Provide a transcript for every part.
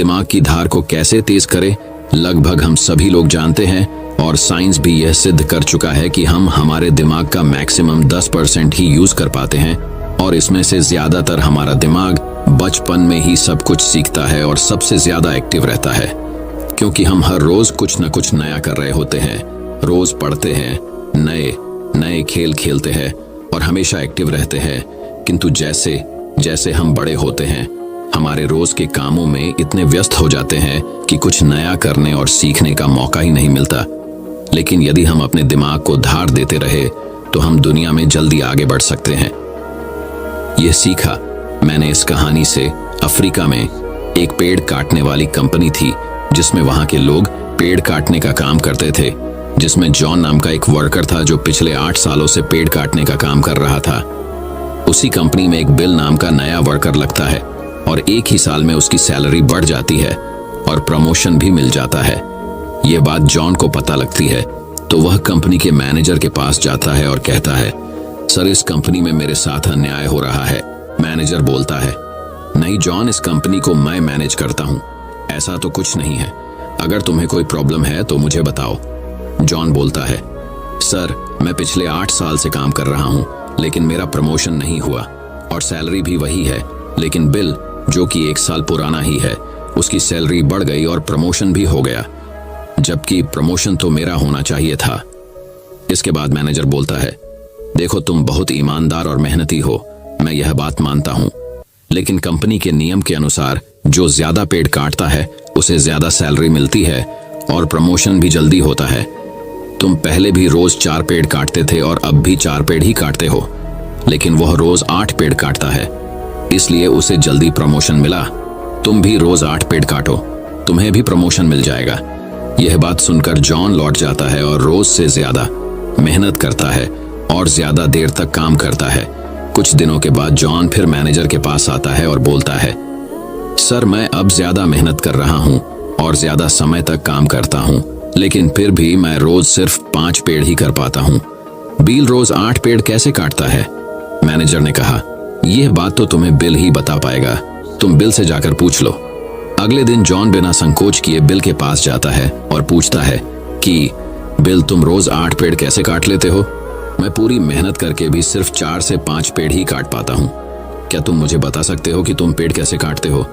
दिमाग की धार को कैसे तेज करें, लगभग हम सभी लोग जानते हैं और साइंस भी यह सिद्ध कर चुका है कि हम हमारे दिमाग का मैक्सिमम 10% ही यूज कर पाते हैं और इसमें से ज्यादातर हमारा दिमाग बचपन में ही सब कुछ सीखता है और सबसे ज्यादा एक्टिव रहता है, क्योंकि हम हर रोज कुछ न कुछ नया कर रहे होते हैं। रोज पढ़ते हैं, नए नए खेल खेलते हैं और हमेशा एक्टिव रहते हैं। किंतु जैसे जैसे हम बड़े होते हैं, हमारे रोज के कामों में इतने व्यस्त हो जाते हैं कि कुछ नया करने और सीखने का मौका ही नहीं मिलता। लेकिन यदि हम अपने दिमाग को धार देते रहे तो हम दुनिया में जल्दी आगे बढ़ सकते हैं। यह सीखा मैंने इस कहानी से। अफ्रीका में एक पेड़ काटने वाली कंपनी थी जिसमें वहां के लोग पेड़ काटने का काम करते थे, जिसमें जॉन नाम का एक वर्कर था जो पिछले 8 सालों से पेड़ काटने का काम कर रहा था। उसी कंपनी में एक बिल नाम का नया वर्कर लगता है और एक ही साल में उसकी सैलरी बढ़ जाती है और प्रमोशन भी मिल जाता है। यह बात जॉन को पता लगती है तो वह कंपनी के मैनेजर के पास जाता है और कहता है, सर इस कंपनी में मेरे साथ अन्याय हो रहा है। मैनेजर बोलता है, नहीं जॉन, इस कंपनी को मैं मैनेज करता हूं, ऐसा तो कुछ नहीं है। अगर तुम्हें कोई प्रॉब्लम है तो मुझे बताओ। जॉन बोलता है, सर मैं पिछले 8 साल से काम कर रहा हूं लेकिन मेरा प्रमोशन नहीं हुआ और सैलरी भी वही है, लेकिन बिल जो कि 1 साल पुराना ही है उसकी सैलरी बढ़ गई और प्रमोशन भी हो गया, जबकि प्रमोशन तो मेरा होना चाहिए था। इसके बाद मैनेजर बोलता है, देखो तुम बहुत ईमानदार और मेहनती हो, मैं यह बात मानता हूं, लेकिन कंपनी के नियम के अनुसार जो ज्यादा पेड़ काटता है उसे ज्यादा सैलरी मिलती है और प्रमोशन भी जल्दी होता है। तुम पहले भी रोज 4 पेड़ काटते थे और अब भी 4 पेड़ ही काटते हो, लेकिन वह रोज 8 पेड़ काटता है, इसलिए उसे जल्दी प्रमोशन मिला। तुम भी रोज 8 पेड़ काटो, तुम्हें भी प्रमोशन मिल जाएगा। यह बात सुनकर जॉन लौट जाता है और रोज से ज्यादा मेहनत करता है और ज्यादा देर तक काम करता है। कुछ दिनों के बाद जॉन फिर मैनेजर के पास आता है और बोलता है, सर मैं अब ज्यादा मेहनत कर रहा हूं और ज्यादा समय तक काम करता हूं, लेकिन फिर भी मैं रोज सिर्फ 5 पेड़ ही कर पाता हूं। बिल रोज 8 पेड़ कैसे काटता है? मैनेजर ने कहा, यह बात तो तुम्हें बिल ही बता पाएगा, तुम बिल से जाकर पूछ लो। अगले दिन जॉन बिना संकोच किए बिल के पास जाता है और पूछता है कि बिल तुम रोज 8 पेड़ कैसे काट लेते हो? मैं पूरी मेहनत करके भी सिर्फ 4 से 5 पेड़ ही काट पाता हूँ, क्या तुम मुझे बता सकते हो कि तुम पेड़ कैसे काटते हो?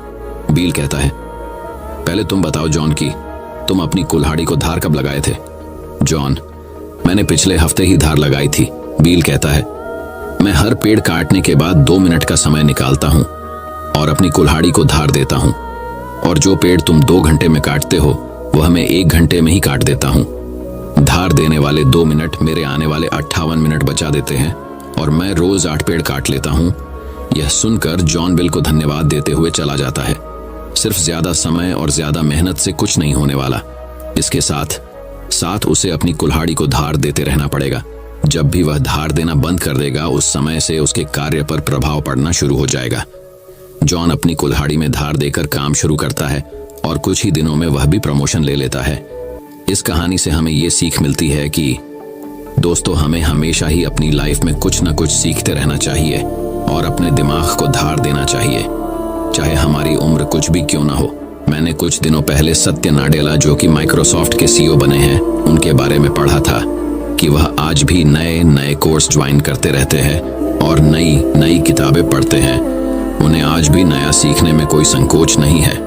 बिल कहता है, पहले तुम बताओ जॉन की तुम अपनी कुल्हाड़ी को धार कब लगाए थे? जॉन, मैंने पिछले हफ्ते ही धार लगाई थी। बिल कहता है, मैं हर पेड़ काटने के बाद 2 मिनट का समय निकालता हूँ और अपनी कुल्हाड़ी को धार देता हूँ, और जो पेड़ तुम 2 घंटे में काटते हो वह मैं 1 घंटे में ही काट देता हूँ। धार देने वाले 2 मिनट मेरे आने वाले 58 मिनट बचा देते हैं और मैं रोज 8 पेड़ काट लेता हूँ। यह सुनकर जॉन बिल को धन्यवाद देते हुए चला जाता है। सिर्फ ज्यादा समय और ज्यादा मेहनत से कुछ नहीं होने वाला, इसके साथ साथ उसे अपनी कुल्हाड़ी को धार देते रहना पड़ेगा। जब भी वह धार देना बंद कर देगा उस समय से उसके कार्य पर प्रभाव पड़ना शुरू हो जाएगा। जॉन अपनी कुल्हाड़ी में धार देकर काम शुरू करता है और कुछ ही दिनों में वह भी प्रमोशन ले लेता है। इस कहानी से हमें ये सीख मिलती है कि दोस्तों, हमें हमेशा ही अपनी लाइफ में कुछ न कुछ सीखते रहना चाहिए और अपने दिमाग को धार देना चाहिए, चाहे हमारी उम्र कुछ भी क्यों ना हो। मैंने कुछ दिनों पहले सत्य नाडेला, जो कि माइक्रोसॉफ्ट के सीईओ बने हैं, उनके बारे में पढ़ा था कि वह आज भी नए नए कोर्स ज्वाइन करते रहते हैं और नई नई किताबें पढ़ते हैं। उन्हें आज भी नया सीखने में कोई संकोच नहीं है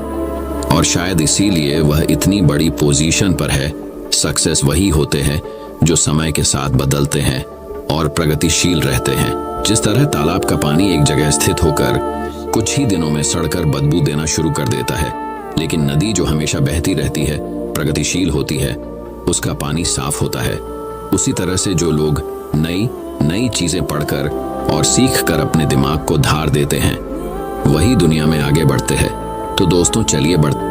और शायद इसीलिए वह इतनी बड़ी पोजीशन पर है। सक्सेस वही होते हैं जो समय के साथ बदलते हैं और प्रगतिशील रहते हैं। जिस तरह तालाब का पानी एक जगह स्थित होकर कुछ ही दिनों में सड़कर बदबू देना शुरू कर देता है, लेकिन नदी जो हमेशा बहती रहती है, प्रगतिशील होती है, उसका पानी साफ होता है। उसी तरह से जो लोग नई नई चीजें पढ़कर और सीख कर अपने दिमाग को धार देते हैं, वही दुनिया में आगे बढ़ते हैं। तो दोस्तों, चलिए बढ़ते